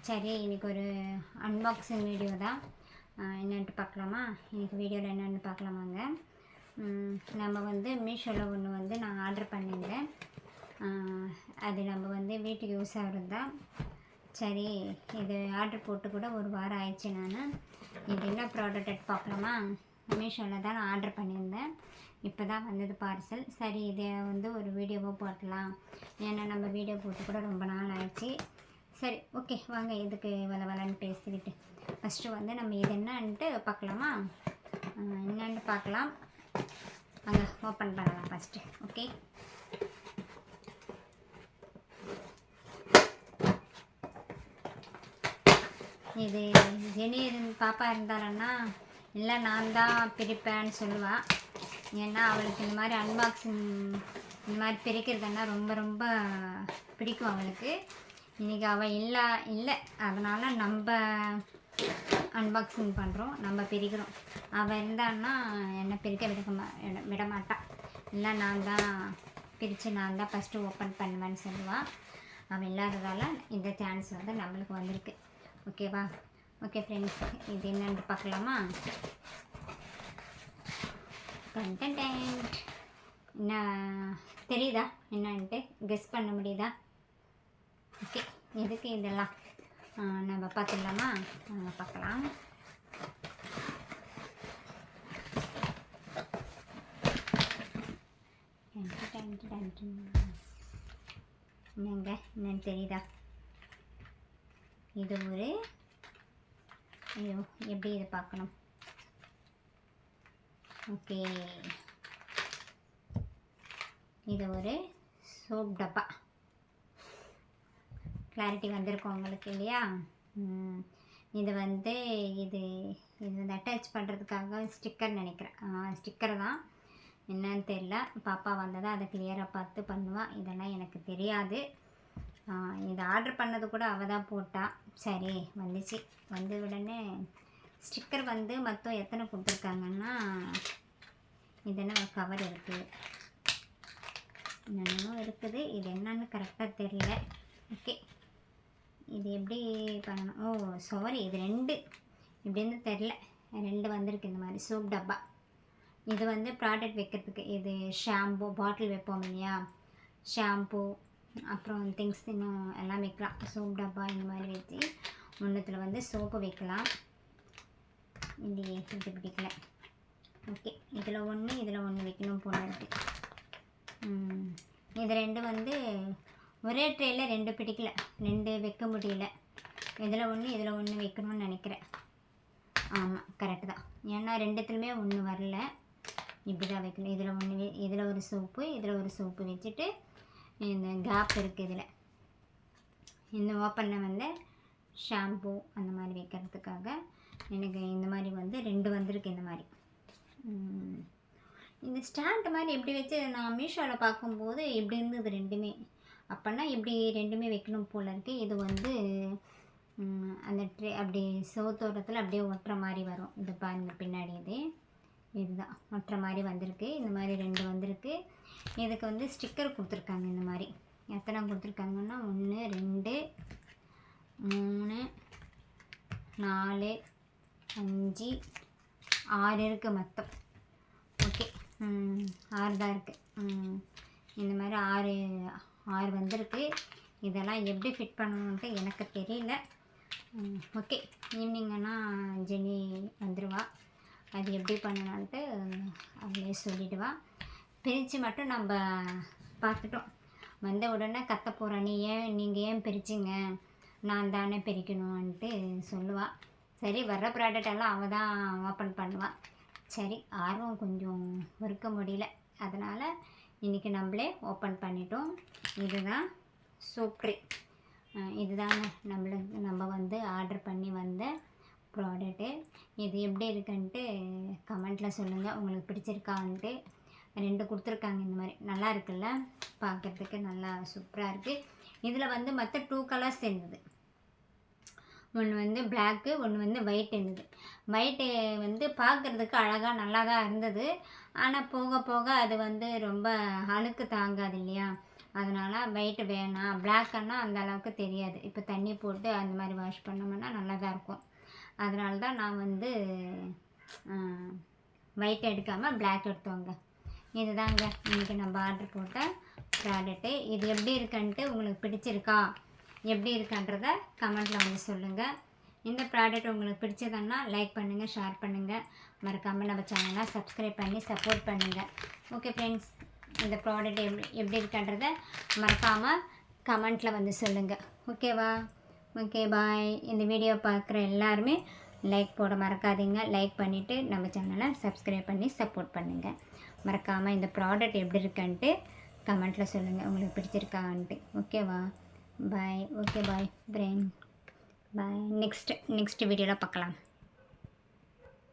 சரி, இன்றைக்கி ஒரு அன்பாக்சிங் வீடியோ தான். என்னென்ட்டு பார்க்கலாமா? இன்றைக்கி வீடியோவில் என்னென்னு பார்க்கலாமாங்க. நம்ம வந்து மீஷோவில் ஒன்று வந்து நான் ஆர்டர் பண்ணியிருந்தேன். அது நம்ம வந்து வீட்டுக்கு யூஸ் ஆகிறது தான். சரி, இது ஆர்டர் போட்டு கூட ஒரு வாரம் ஆயிடுச்சு. நான் இது என்ன ப்ராடக்ட் பார்க்கலாமா? மீஷோவில் தான் நான் ஆர்டர் பண்ணியிருந்தேன். இப்போ தான் வந்தது பார்சல். சரி, இதை வந்து ஒரு வீடியோவாக போட்டலாம். ஏன்னா நம்ம வீடியோ போட்டு கூட ரொம்ப நாள் ஆயிடுச்சு. சரி, ஓகே, வாங்க இதுக்கு வளன்னு பேசிக்கிட்டு ஃபஸ்ட்டு வந்து நம்ம இது என்னன்ட்டு பார்க்கலாமா? என்னன்ட்டு பார்க்கலாம். வாங்க ஓப்பன் பண்ணலாம் ஃபஸ்ட்டு. ஓகே, இது ஜெனி பாப்பா இருந்தாலன்னா இல்லை நான் தான் பிரிப்பேன்னு சொல்லுவாள். ஏன்னா அவளுக்கு இந்த மாதிரி அன்பாக்சிங் இந்த மாதிரி பிரிக்கிறதுன்னா ரொம்ப ரொம்ப பிடிக்கும் அவளுக்கு. இன்றைக்கி அவள் இல்லை அதனால் நம்ம அன்பாக்சிங் பண்ணுறோம், நம்ம பிரிக்கிறோம். அவள் இருந்தான்னா என்னை பிரிக்க விட மாட்டாள். இல்லை நான் தான் பிரித்து நான் தான் ஃபஸ்ட்டு ஓப்பன் பண்ணுவேன்னு சொல்லுவாள். அவள் இல்லாததால் இந்த சான்ஸ் வந்து நம்மளுக்கு வந்திருக்கு. ஓகேவா? ஓகே ஃப்ரெண்ட்ஸ், இது என்னென்னு பார்க்கலாமா? கண்டென்ட் என்ன தெரியுதா? என்னன்ட்டு கெஸ் பண்ண முடியுதா? ஓகே, எதுக்கு இதெல்லாம் நம்ம பார்த்துடலாமா? நம்ம பார்க்கலாம். என்னங்க என்னன்னு தெரியுதா? இது ஒரு எப்படி இதை பார்க்கணும்? ஓகே, இது ஒரு சோப் டப்பா. கிளாரிட்டி வந்திருக்கும் உங்களுக்கு இல்லையா? இது வந்து இது வந்து அட்டாச் பண்ணுறதுக்காக ஸ்டிக்கர் நினைக்கிறேன். ஸ்டிக்கர் தான், என்னன்னு தெரியல. பாப்பா வந்ததாக அதை கிளியராக பார்த்து பண்ணுவாள். இதெல்லாம் எனக்கு தெரியாது. இதை ஆர்டர் பண்ணது கூட அவள் தான் போட்டா. சரி, வந்துச்சு. வந்து உடனே ஸ்டிக்கர் வந்து மொத்தம் எத்தனை கொடுத்துருக்காங்கன்னா, இதென்ன ஒரு கவர் இருக்குது, என்னென்னமோ இருக்குது. இது என்னன்னு கரெக்டாக தெரியல. ஓகே, இது எப்படி பண்ணணும்? சாரி, இது 2 இப்படின்னு தெரில. 2 வந்திருக்கு இந்த மாதிரி சோப் டப்பா. இது வந்து ப்ராடக்ட் வைக்கிறதுக்கு. இது ஷாம்பு பாட்டில் வைப்போம் இல்லையா, ஷாம்பு அப்புறம் திங்ஸ் இன்னும் எல்லாம் வைக்கலாம். சோப் டப்பா இந்த மாதிரி வச்சு ஒன்றுத்தில் வந்து சோப்பு வைக்கலாம். இல்லையே, இது பிடிக்கல. ஓகே, இதில் ஒன்று வைக்கணும் போல இருக்குது. இது 2 வந்து ஒரே ட்ரேயில் 2 பிடிக்கல, 2 வைக்க முடியல. இதில் ஒன்று வைக்கணும்னு நினைக்கிறேன். ஆமாம், கரெக்டு தான். ஏன்னா 2த்துலையுமே ஒன்று வரல. இப்படி தான் வைக்கணும். இதில் ஒரு சோப்பு, இதில் ஒரு சோப்பு வச்சுட்டு இந்த கேப் இருக்குது. இதில் இந்த ஓப்பனில் வந்து ஷாம்பு அந்த மாதிரி வைக்கிறதுக்காக எனக்கு இந்த மாதிரி வந்து 2 வந்திருக்கு. இந்த மாதிரி இந்த ஸ்டாண்ட் மாதிரி எப்படி வச்சு நான் மீஷோவில் பார்க்கும்போது இப்படி இருந்தது 2மே. அப்போனா இப்படி 2மே வைக்கணும் போல் இருக்குது. இது வந்து அந்த ட்ரே அப்படி சோத்தோரத்தில் அப்படியே ஒட்டுற மாதிரி வரும். இது பாருங்க பின்னாடி இதுதான் ஒட்டுற மாதிரி வந்திருக்கு. இந்த மாதிரி 2 வந்திருக்கு. இதுக்கு வந்து ஸ்டிக்கர் கொடுத்துருக்காங்க. இந்த மாதிரி எத்தனை கொடுத்துருக்காங்கன்னா 1 2 3 4 5 6 இருக்குது மொத்தம். ஓகே, 6 தான் இருக்குது. இந்த மாதிரி 6 வந்திருக்கு. இதெல்லாம் எப்படி ஃபிட் பண்ணணுன்ட்டு எனக்கு தெரியல. ஓகே, ஈவினிங்கன்னா ஜெனி வந்துடுவா. அது எப்படி பண்ணலான்ட்டு அவளே சொல்லிவிடுவா. பிரித்து மட்டும் நம்ம பார்த்துட்டோம். வந்த உடனே கத்த போகிறா, நீங்கள் ஏன் பிரிச்சிங்க, நான் தானே பிரிக்கணும்ன்ட்டு சொல்லுவாள். சரி, வர்ற ப்ராடக்ட் எல்லாம் அவள் தான் ஓப்பன் பண்ணுவாள். சரி, ஆர்வம் கொஞ்சம் இருக்க முடியல, அதனால் இன்றைக்கி நம்மளே ஓப்பன் பண்ணிட்டோம். இதுதான் சோப் ட்ரே. இதுதாங்க நம்ம வந்து ஆர்டர் பண்ணி வந்த ப்ராடக்ட்டு. இது எப்படி இருக்குன்ட்டு கமெண்ட்டில் சொல்லுங்கள், உங்களுக்கு பிடிச்சிருக்கான்ட்டு. 2 கொடுத்துருக்காங்க. இந்த மாதிரி நல்லா இருக்குல்ல, பார்க்குறதுக்கு நல்லா சூப்பராக இருக்குது. இதில் வந்து மற்ற 2 கலர்ஸ் இருந்தது. ஒன்று வந்து பிளாக்கு, ஒன்று வந்து ஒயிட் இருந்தது. ஒயிட்டு வந்து பார்க்குறதுக்கு அழகாக நல்லா தான் இருந்தது. ஆனால் போக போக அது வந்து ரொம்ப அழுக்கு தாங்காது இல்லையா, அதனால் ஒயிட் வேணாம். பிளாக்குன்னா அந்த அளவுக்கு தெரியாது. இப்போ தண்ணி போட்டு அந்த மாதிரி வாஷ் பண்ணோம்னா நல்லா தான் இருக்கும். அதனால தான் நான் வந்து ஒயிட் எடுக்காமல் பிளாக் எடுத்தோங்க. இதுதாங்க இன்றைக்கி நம்ம ஆர்டர் போட்ட ப்ராடக்ட்டு. இது எப்படி இருக்குன்ட்டு உங்களுக்கு பிடிச்சிருக்கா எப்படி இருக்கான்றத கமெண்ட்டில் வந்து சொல்லுங்கள். இந்த ப்ராடக்ட் உங்களுக்கு பிடிச்சதுன்னா லைக் பண்ணுங்கள், ஷேர் பண்ணுங்கள். மறக்காமல் நம்ம சேனலை சப்ஸ்கிரைப் பண்ணி சப்போர்ட் பண்ணுங்கள். ஓகே ஃப்ரெண்ட்ஸ், இந்த ப்ராடக்ட் எப்படி இருக்கான்றத மறக்காமல் கமெண்ட்டில் வந்து சொல்லுங்கள். ஓகேவா? ஓகே, பாய். இந்த வீடியோ பார்க்குற எல்லாருமே லைக் போட மறக்காதீங்க. லைக் பண்ணிவிட்டு நம்ம சேனலை சப்ஸ்கிரைப் பண்ணி சப்போர்ட் பண்ணுங்கள். மறக்காமல் இந்த ப்ராடக்ட் எப்படி இருக்குன்ட்டு கமெண்ட்டில் சொல்லுங்கள், உங்களுக்கு பிடிச்சிருக்கான்ட்டு. ஓகேவா? பாய். ஓகே, பாய் ஃப்ரெண்ட். பாய். நெக்ஸ்ட் வீடியோவில் பார்க்கலாம்.